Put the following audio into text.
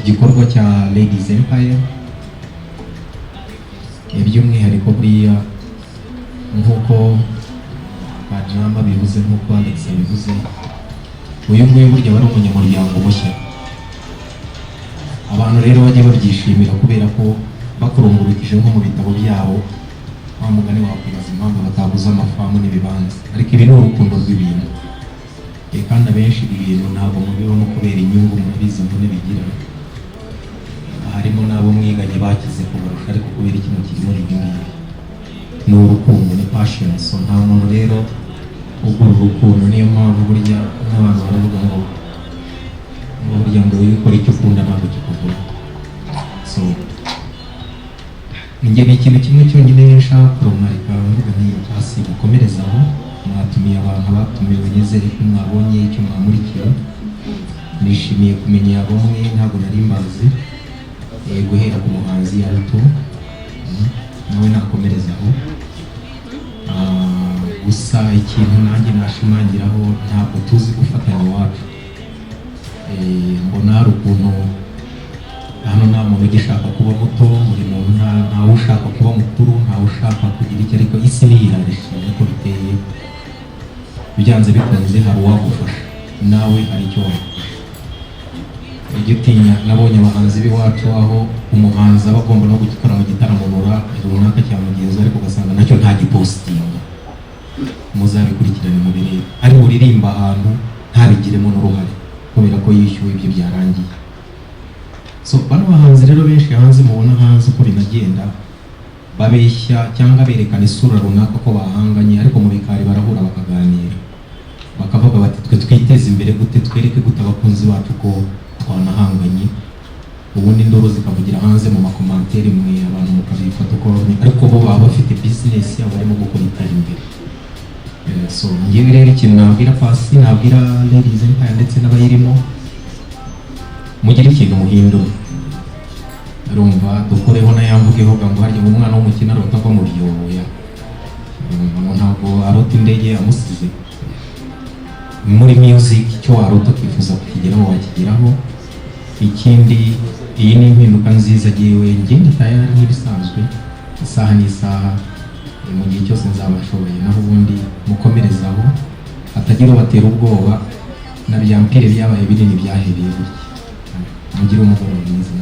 igikorwa cya Ladies Empire. By'umwihariko buriya nk'uko Bajama bivuze, nk'uko Alex bivuze, uyu nguyu burya wari umunyamuryango mushya. Abantu rero bajya babyishimira kubera ko bakurungurukije nko mu bitabo byabo, wa mugani wakwibaza impamvu bataguze amafamu n'ibibanza, ariko ibi ni urukundo rw'ibintu. Kandi abenshi ibi bintu ntabwo mubibona kubera inyungu, murabizi imvune bigira. Harimo n'abo mwiganye bakize kubarusha, ariko kubera ikintu kiri muri ibi ngibi ni urukundo, ni passion. So nta muntu rero ugura urukundo. Niyo mpamvu burya n'abantu baravuga ngo burya ngo ukora icyo ukunda ntabwo kikuvura. So njye ni ikintu kimwe cyonyine nshaka kurumarika, mvuga nti hasi gukomerezaho. Mwatumiye abantu batumiwe, nizere ko mwabonye icyo mwamurikira. Nishimiye kumenya bamwe ntabwo nari mbazi, guhera ku muhanzi Alto nawe nakomerezaho. Gusa ikintu nanjye nashimangiraho, ntabwo tuzi gufatanya iwacu. Mbona hari ukuntu hano nta muntu ugishaka kuba muto, buri muntu ntawe ushaka kuba mukuru, ntawe ushaka kugira icyo, ariko isi niyirarisha uko biteye. Byanze bikunze hari uwagufasha, nawe hari icyo wagufasha. Ujye utinya. Nabonye abahanzi b'iwacu aho umuhanzi aba agomba no gukora mu gitaramo runaka cya mugenzi, ariko ugasanga nacyo nta gipositinga. Muzabikurikirane mu bireba, ari uririmba ahantu ntabigiremo n'uruhare kubera ko yishyuwe, ibyo byarangiye. So bano bahanzi rero benshi hanze mubona hanze uko binagenda, babeshya cyangwa berekana isura runaka ko bahanganye, ariko mu bikari barahura bakaganira, bakavuga bati twe twiteze imbere gute, twereke gute abakunzi bacu ko twanahanganye. Ubundi indoro zikavugira hanze mu makomantere, mwe abantu mukabifata uko babonye, ariko bo baba bafite business yabo barimo gukora itari imbere. So ngewe rero ikintu nabwira Pasi, nabwira Ladies Empire ndetse n'abayirimo, mugire ikintu muhindura. Urumva dukoreho n'ayamvugeho ngo harya umwana w'umukino arota ko mu biyoboya, ntabwo arota indege yamusize. Muri music icyo warota kwifuza kukigeraho wakigeraho. Ikindi, iyi ni impinduka nziza yewe ngenda tayari nk'ibisanzwe, isaha n'isaha, mu gihe cyose nzabashoboye. Naho ubundi mukomerezaho, hatagira ubatera ubwoba, na bya mpire byabaye binini byahereye gutya. Mugire umugoroba mwiza.